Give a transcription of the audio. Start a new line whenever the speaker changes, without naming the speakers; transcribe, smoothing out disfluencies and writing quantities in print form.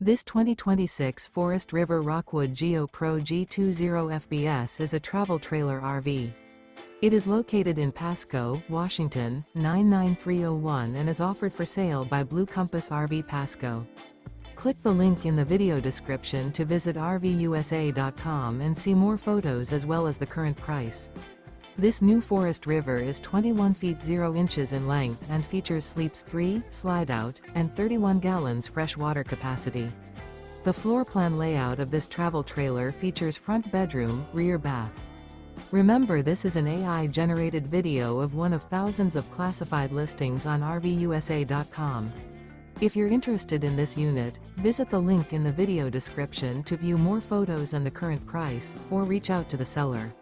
This 2026 Forest River Rockwood Geo Pro G20 FBS is a travel trailer RV. It is located in Pasco, Washington, 99301 and is offered for sale by Blue Compass RV Pasco. Click the link in the video description to visit RVUSA.com and see more photos as well as the current price. This new Forest River is 21 feet 0 inches in length and features sleeps 3, Slideout, and 31 gallons fresh water capacity. The floor plan layout of this travel trailer features front bedroom, rear bath. Remember, this is an AI-generated video of one of thousands of classified listings on RVUSA.com. If you're interested in this unit, visit the link in the video description to view more photos and the current price, or reach out to the seller.